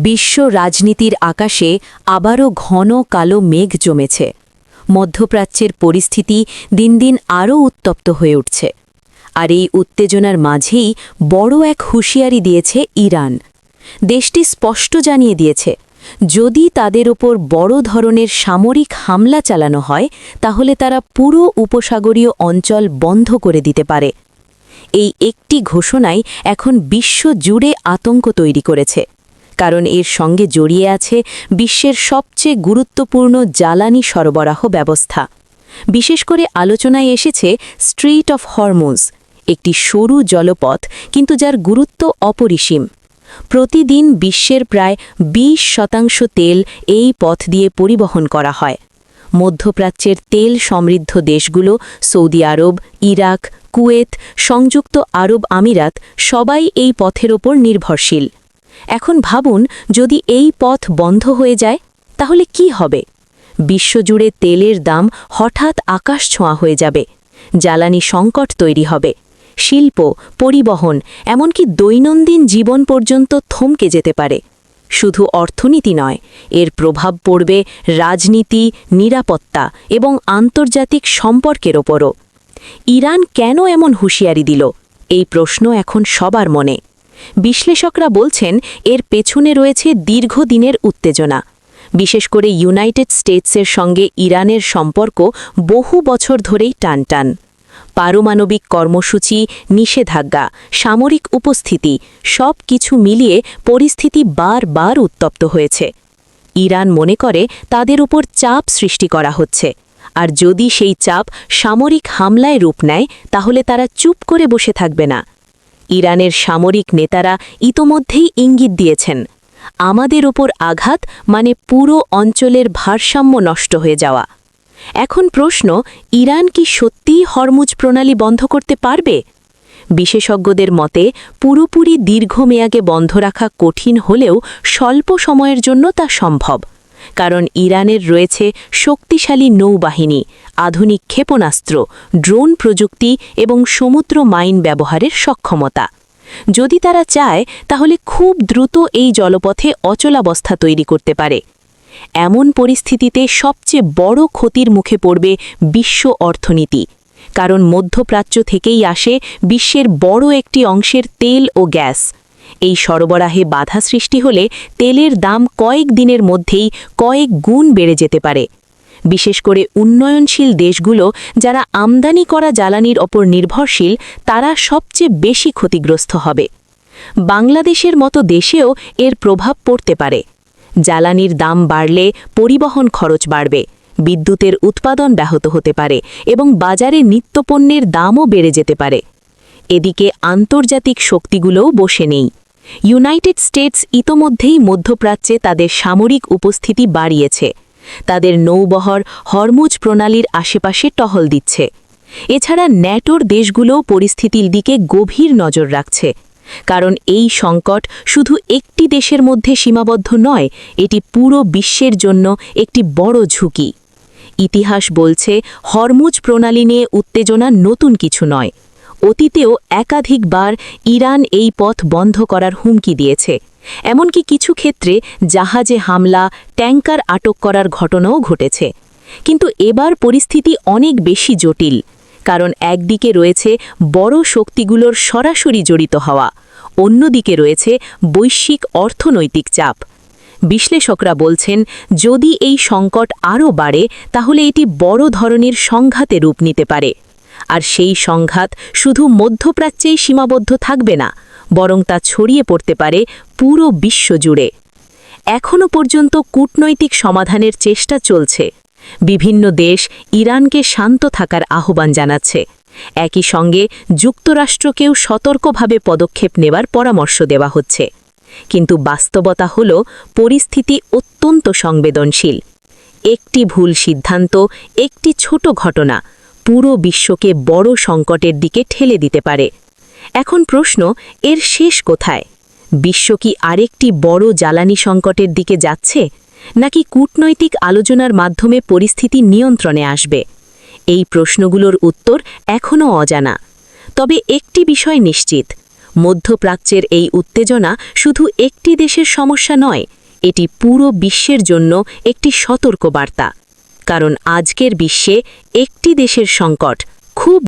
বিশ্ব রাজনীতির আকাশে আবারও ঘন কালো মেঘ জমেছে। মধ্যপ্রাচ্যের পরিস্থিতি দিন দিন আরও উত্তপ্ত হয়ে উঠছে। আর এই উত্তেজনার মাঝেই বড় এক হুঁশিয়ারি দিয়েছে ইরান। দেশটি স্পষ্ট জানিয়ে দিয়েছে, যদি তাদের ওপর বড় ধরনের সামরিক হামলা চালানো হয় তাহলে তারা পুরো উপসাগরীয় অঞ্চল বন্ধ করে দিতে পারে। এই একটি ঘোষণাই এখন বিশ্ব জুড়ে আতঙ্ক তৈরি করেছে, কারণ এর সঙ্গে জড়িয়ে আছে বিশ্বের সবচেয়ে গুরুত্বপূর্ণ জ্বালানি সরবরাহ ব্যবস্থা। বিশেষ করে আলোচনায় এসেছে স্ট্রেইট অফ হরমুজ, একটি সরু জলপথ কিন্তু যার গুরুত্ব অপরিসীম। প্রতিদিন বিশ্বের প্রায় 20% তেল এই পথ দিয়ে পরিবহন করা হয়। মধ্যপ্রাচ্যের তেল সমৃদ্ধ দেশগুলো সৌদি আরব, ইরাক, কুয়েত, সংযুক্ত আরব আমিরাত সবাই এই পথের ওপর নির্ভরশীল। এখন ভাবুন, যদি এই পথ বন্ধ হয়ে যায় তাহলে কি হবে? বিশ্বজুড়ে তেলের দাম হঠাৎ আকাশ ছোঁয়া হয়ে যাবে, জ্বালানি সংকট তৈরি হবে, শিল্প, পরিবহন, এমনকি দৈনন্দিন জীবন পর্যন্ত থমকে যেতে পারে। শুধু অর্থনীতি নয়, এর প্রভাব পড়বে রাজনীতি, নিরাপত্তা এবং আন্তর্জাতিক সম্পর্কের ওপরও। ইরান কেন এমন হুঁশিয়ারি দিল? এই প্রশ্ন এখন সবার মনে। বিশ্লেষকরা বলছেন এর পেছনে রয়েছে দীর্ঘদিনের উত্তেজনা। বিশেষ করে ইউনাইটেড স্টেটসের সঙ্গে ইরানের সম্পর্ক বহু বছর ধরেই টানটান। পারমাণবিক কর্মসূচি, নিষেধাজ্ঞা, সামরিক উপস্থিতি সব কিছু মিলিয়ে পরিস্থিতি বারবার উত্তপ্ত হয়েছে। ইরান মনে করে তাদের উপর চাপ সৃষ্টি করা হচ্ছে, আর যদি সেই চাপ সামরিক হামলায় রূপ নেয় তাহলে তারা চুপ করে বসে থাকবে না। ইরানের সামরিক নেতারা ইতোমধ্যেই ইঙ্গিত দিয়েছেন, আমাদের ওপর আঘাত মানে পুরো অঞ্চলের ভারসাম্য নষ্ট হয়ে যাওয়া। এখন প্রশ্ন, ইরান কি সত্যিই হরমুজ প্রণালী বন্ধ করতে পারবে? বিশেষজ্ঞদের মতে পুরোপুরি দীর্ঘমেয়াদে বন্ধ রাখা কঠিন হলেও স্বল্প সময়ের জন্য তা সম্ভব, কারণ ইরানের রয়েছে শক্তিশালী নৌবাহিনী, আধুনিক ক্ষেপণাস্ত্র, ড্রোন প্রযুক্তি এবং সমুদ্র মাইন ব্যবহারের সক্ষমতা। যদি তারা চায় তাহলে খুব দ্রুত এই জলপথে অচলাবস্থা তৈরি করতে পারে। এমন পরিস্থিতিতে সবচেয়ে বড় ক্ষতির মুখে পড়বে বিশ্ব অর্থনীতি, কারণ মধ্যপ্রাচ্য থেকেই আসে বিশ্বের বড় একটি অংশের তেল ও গ্যাস। এই সরবরাহে বাধা সৃষ্টি হলে তেলের দাম কয়েক দিনের মধ্যেই কয়েক গুণ বেড়ে যেতে পারে। বিশেষ করে উন্নয়নশীল দেশগুলো যারা আমদানি করা জ্বালানির ওপর নির্ভরশীল, তারা সবচেয়ে বেশি ক্ষতিগ্রস্ত হবে। বাংলাদেশের মতো দেশেও এর প্রভাব পড়তে পারে। জ্বালানির দাম বাড়লে পরিবহন খরচ বাড়বে, বিদ্যুতের উৎপাদন ব্যাহত হতে পারে এবং বাজারে নিত্যপণ্যের দামও বেড়ে যেতে পারে। এদিকে আন্তর্জাতিক শক্তিগুলোও বসে নেই। ইউনাইটেড স্টেটস ইতোমধ্যেই মধ্যপ্রাচ্যে তাদের সামরিক উপস্থিতি বাড়িয়েছে। তাদের নৌবহর হরমুজ প্রণালীর আশেপাশে টহল দিচ্ছে। এছাড়া ন্যাটোর দেশগুলোও পরিস্থিতির দিকে গভীর নজর রাখছে, কারণ এই সংকট শুধু একটি দেশের মধ্যে সীমাবদ্ধ নয়, এটি পুরো বিশ্বের জন্য একটি বড় ঝুঁকি। ইতিহাস বলছে হরমুজ প্রণালী নিয়ে উত্তেজনা নতুন কিছু নয়। অতীতেও একাধিকবার ইরান এই পথ বন্ধ করার হুমকি দিয়েছে, এমনকি কিছু ক্ষেত্রে জাহাজে হামলা, ট্যাঙ্কার আটক করার ঘটনাও ঘটেছে। কিন্তু এবার পরিস্থিতি অনেক বেশি জটিল, কারণ একদিকে রয়েছে বড় শক্তিগুলোর সরাসরি জড়িত হওয়া, অন্যদিকে রয়েছে বৈশ্বিক অর্থনৈতিক চাপ। বিশ্লেষকরা বলছেন, যদি এই সংকট আরও বাড়ে তাহলে এটি বড় ধরনের সংঘাতে রূপ নিতে পারে। আর সেই সংঘাত শুধু মধ্যপ্রাচ্যেই সীমাবদ্ধ থাকবে না, বরং তা ছড়িয়ে পড়তে পারে পুরো বিশ্ব জুড়ে। এখনও পর্যন্ত কূটনৈতিক সমাধানের চেষ্টা চলছে। বিভিন্ন দেশ ইরানকে শান্ত থাকার আহ্বান জানাচ্ছে। একই সঙ্গে যুক্তরাষ্ট্রকেও সতর্কভাবে পদক্ষেপ নেওয়ার পরামর্শ দেওয়া হচ্ছে। কিন্তু বাস্তবতা হল, পরিস্থিতি অত্যন্ত সংবেদনশীল। একটি ভুল সিদ্ধান্ত, একটি ছোট ঘটনা পুরো বিশ্বকে বড় সংকটের দিকে ঠেলে দিতে পারে। এখন প্রশ্ন, এর শেষ কোথায়? বিশ্ব কি আরেকটি বড় জ্বালানি সংকটের দিকে যাচ্ছে, নাকি কূটনৈতিক আলোচনার মাধ্যমে পরিস্থিতি নিয়ন্ত্রণে আসবে? এই প্রশ্নগুলোর উত্তর এখনও অজানা। তবে একটি বিষয় নিশ্চিত, মধ্যপ্রাচ্যের এই উত্তেজনা শুধু একটি দেশের সমস্যা নয়, এটি পুরো বিশ্বের জন্য একটি সতর্কবার্তা। কারণ আজকের বিশ্বে একটি দেশের সংকট খুব